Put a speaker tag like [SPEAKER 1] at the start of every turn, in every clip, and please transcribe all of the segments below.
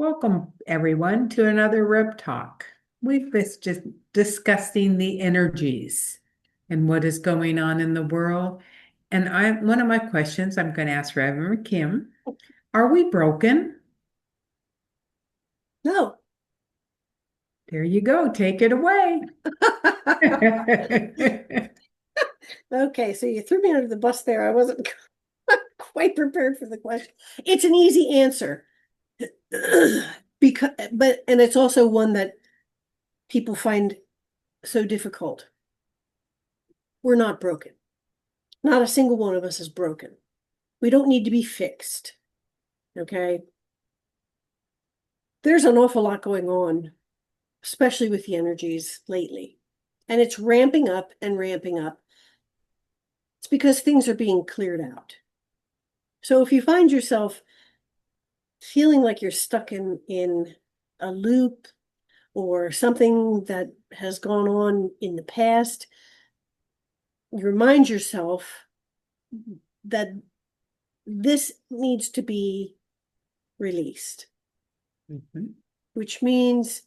[SPEAKER 1] Welcome, everyone, to another Rev Talk. We've been just discussing the energies and what is going on in the world. And one of my questions I'm going to ask Reverend Kim, are we broken?
[SPEAKER 2] No.
[SPEAKER 1] There you go. Take it away.
[SPEAKER 2] Okay, so you threw me under the bus there. I wasn't quite prepared for the question. It's an easy answer. And it's also one that people find so difficult. We're not broken. Not a single one of us is broken. We don't need to be fixed. Okay. There's an awful lot going on, especially with the energies lately. And it's ramping up and ramping up. It's because things are being cleared out. So if you find yourself feeling like you're stuck in a loop or something that has gone on in the past, you remind yourself that this needs to be released, which means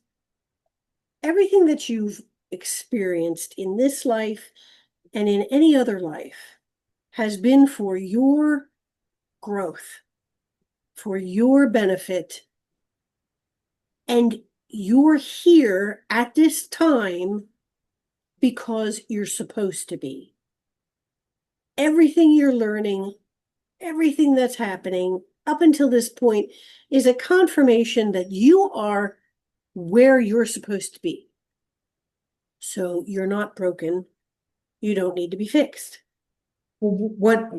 [SPEAKER 2] everything that you've experienced in this life and in any other life has been for your growth, for your benefit, and you're here at this time because you're supposed to be. Everything you're learning, everything that's happening up until this point is a confirmation that you are where you're supposed to be. So you're not broken. You don't need to be fixed.
[SPEAKER 1] What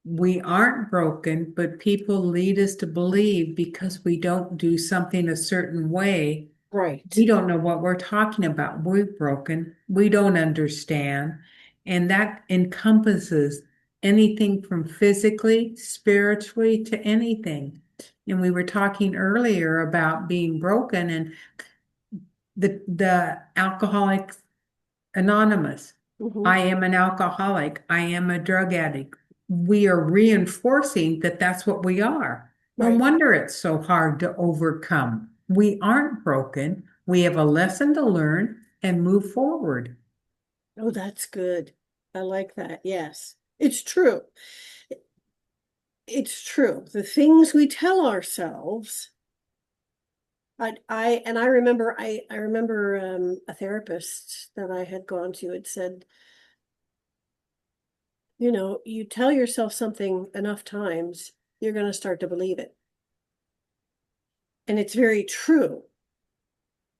[SPEAKER 1] we aren't broken, but people lead us to believe because we don't do something a certain way.
[SPEAKER 2] Right.
[SPEAKER 1] We don't know what we're talking about. We're broken. We don't understand. And that encompasses anything from physically, spiritually to anything. And we were talking earlier about being broken and the Alcoholics Anonymous.
[SPEAKER 2] Mhm.
[SPEAKER 1] I am an alcoholic. I am a drug addict. We are reinforcing that that's what we are. No
[SPEAKER 2] Right.
[SPEAKER 1] wonder it's so hard to overcome. We aren't broken. We have a lesson to learn and move forward.
[SPEAKER 2] Oh, that's good. I like that. Yes. It's true. It's true. The things we tell ourselves. I remember I remember a therapist that I had gone to had said, you tell yourself something enough times, you're going to start to believe it. And it's very true.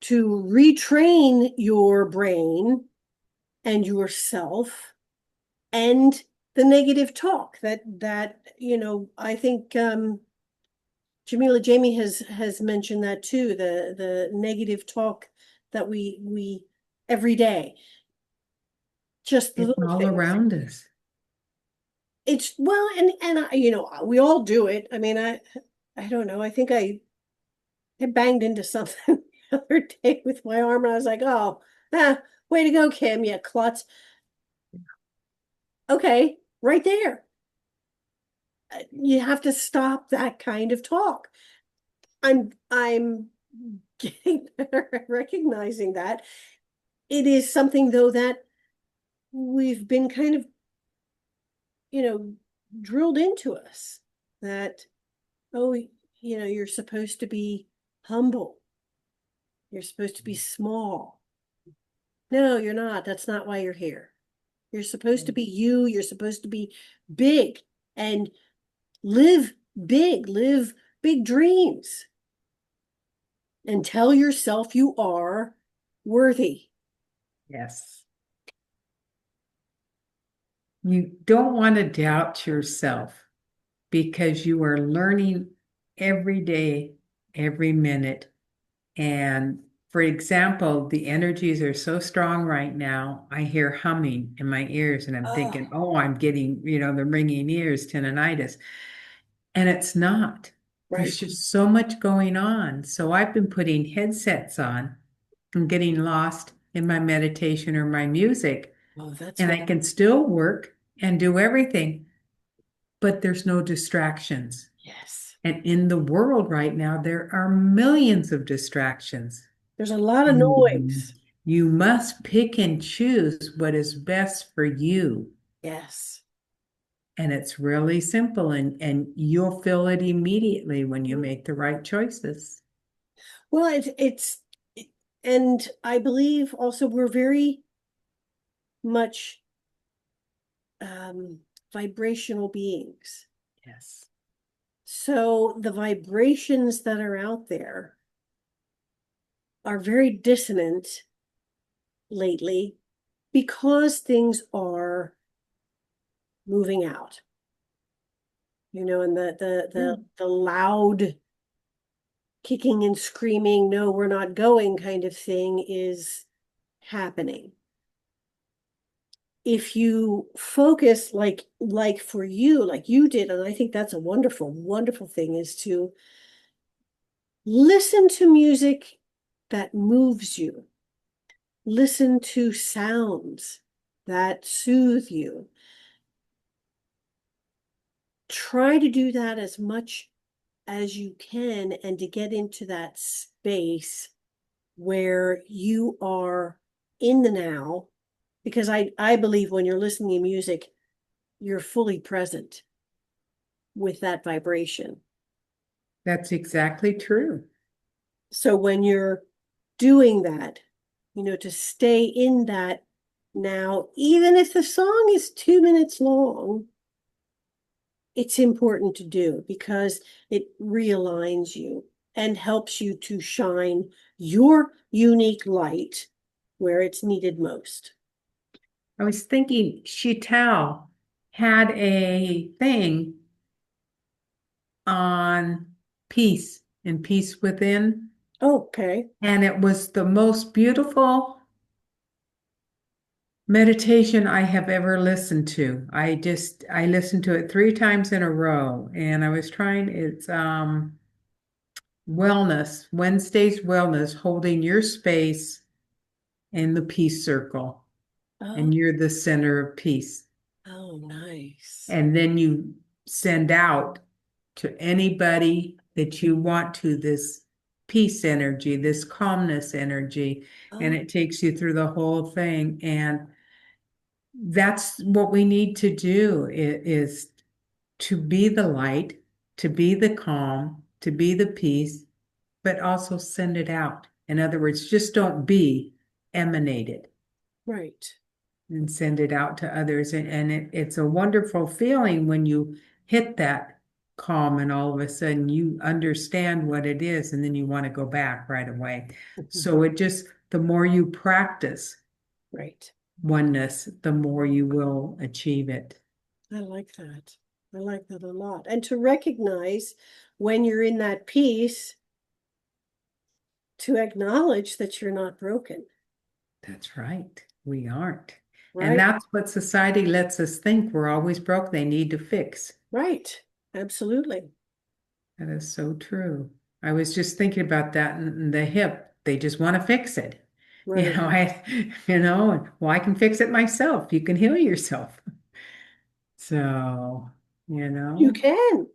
[SPEAKER 2] To retrain your brain and yourself and the negative talk I think Jamie has mentioned that too, the negative talk that we every day, just the
[SPEAKER 1] It's
[SPEAKER 2] little
[SPEAKER 1] all
[SPEAKER 2] things.
[SPEAKER 1] around us.
[SPEAKER 2] It's well, we all do it. I mean, I don't know. I think I banged into something the other day with my arm, and I was like, "Oh, way to go, Kim! You klutz." Okay, right there. You have to stop that kind of talk. I'm getting better at recognizing that. It is something though that we've been kind of, you know, drilled into us that, oh, you're supposed to be humble. You're supposed to be small. No, you're not. That's not why you're here. You're supposed to be you. You're supposed to be big and live live big dreams, and tell yourself you are worthy.
[SPEAKER 1] Yes. You don't want to doubt yourself because you are learning every day, every minute. And for example, the energies are so strong right now. I hear humming in my ears and I'm
[SPEAKER 2] Oh,
[SPEAKER 1] thinking, oh, I'm getting, the ringing ears, tinnitus. And it's not. There's
[SPEAKER 2] right.
[SPEAKER 1] just so much going on. So I've been putting headsets on and getting lost in my meditation or my music.
[SPEAKER 2] Oh, that's
[SPEAKER 1] And
[SPEAKER 2] what.
[SPEAKER 1] I can still work and do everything, but there's no distractions.
[SPEAKER 2] Yes.
[SPEAKER 1] And in the world right now, there are millions of distractions.
[SPEAKER 2] There's a lot of
[SPEAKER 1] And
[SPEAKER 2] noise.
[SPEAKER 1] you must pick and choose what is best for you.
[SPEAKER 2] Yes.
[SPEAKER 1] And it's really simple, and you'll feel it immediately when you make the right choices.
[SPEAKER 2] Well, and I believe also we're very much um, vibrational beings.
[SPEAKER 1] Yes.
[SPEAKER 2] So the vibrations that are out there are very dissonant lately because things are moving out. And the loud kicking and screaming, no, we're not going kind of thing is happening. If you focus like for you, like you did, and I think that's a wonderful, wonderful thing, is to listen to music that moves you. Listen to sounds that soothe you. Try to do that as much as you can and to get into that space where you are in the now. Because I believe when you're listening to music, you're fully present with that vibration.
[SPEAKER 1] That's exactly true.
[SPEAKER 2] So when you're doing that, to stay in that now, even if the song is 2 minutes long, it's important to do because it realigns you and helps you to shine your unique light where it's needed most.
[SPEAKER 1] I was thinking Chital had a thing on peace and peace within,
[SPEAKER 2] Okay.
[SPEAKER 1] and it was the most beautiful meditation I have ever listened to. I listened to it 3 times in a row, and I was trying it's wellness, Wednesday's wellness, holding your space in the peace circle,
[SPEAKER 2] Oh,
[SPEAKER 1] and you're the center of peace.
[SPEAKER 2] oh, nice.
[SPEAKER 1] And then you send out to anybody that you want to this peace energy, this calmness energy, and
[SPEAKER 2] Oh,
[SPEAKER 1] it takes you through the whole thing. And that's what we need to do is to be the light, to be the calm, to be the peace, but also send it out. In other words, just don't be, emanate it
[SPEAKER 2] right.
[SPEAKER 1] and send it out to others. And it's a wonderful feeling when you hit that calm and all of a sudden you understand what it is and then you want to go back right away. So it just, the more you practice
[SPEAKER 2] Right.
[SPEAKER 1] oneness, the more you will achieve it.
[SPEAKER 2] I like that. I like that a lot. And to recognize when you're in that peace, to acknowledge that you're not broken,
[SPEAKER 1] That's right. We aren't. And
[SPEAKER 2] right?
[SPEAKER 1] that's what society lets us think. We're always broke. They need to fix.
[SPEAKER 2] Right. Absolutely.
[SPEAKER 1] That is so true. I was just thinking about that in the hip. They just want to fix it.
[SPEAKER 2] Right.
[SPEAKER 1] Well, I can fix it myself. You can heal yourself. So, you
[SPEAKER 2] You
[SPEAKER 1] know,
[SPEAKER 2] can.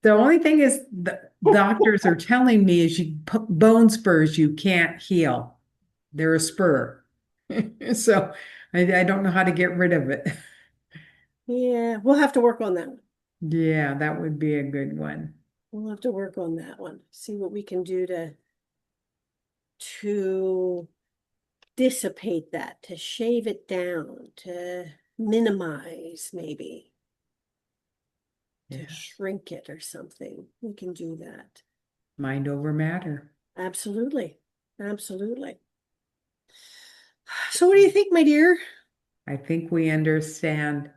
[SPEAKER 1] the only thing is the doctors are telling me is bone spurs you can't heal. They're a spur. So I don't know how to get rid of it.
[SPEAKER 2] Yeah, we'll have to work on that one.
[SPEAKER 1] Yeah, that would be a good one.
[SPEAKER 2] We'll have to work on that one. See what we can do to dissipate that, to shave it down, to minimize maybe, to
[SPEAKER 1] Yeah.
[SPEAKER 2] shrink it or something. We can do that.
[SPEAKER 1] Mind over matter.
[SPEAKER 2] Absolutely. Absolutely. So what do you think, my dear?
[SPEAKER 1] I think we understand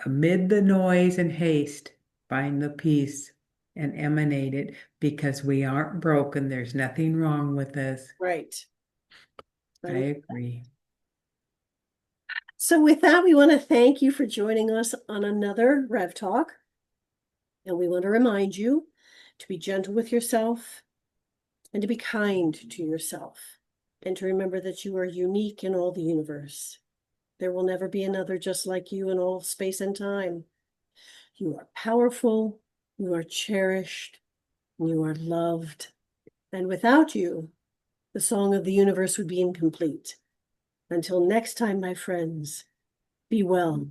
[SPEAKER 1] amid the noise and haste, find the peace and emanate it because we aren't broken. There's nothing wrong with us.
[SPEAKER 2] Right.
[SPEAKER 1] I agree.
[SPEAKER 2] So with that, we want to thank you for joining us on another Rev Talk. And we want to remind you to be gentle with yourself and to be kind to yourself. And to remember that you are unique in all the universe. There will never be another just like you in all space and time. You are powerful, You are cherished. You are loved. And without you, the song of the universe would be incomplete. Until next time, my friends, be well.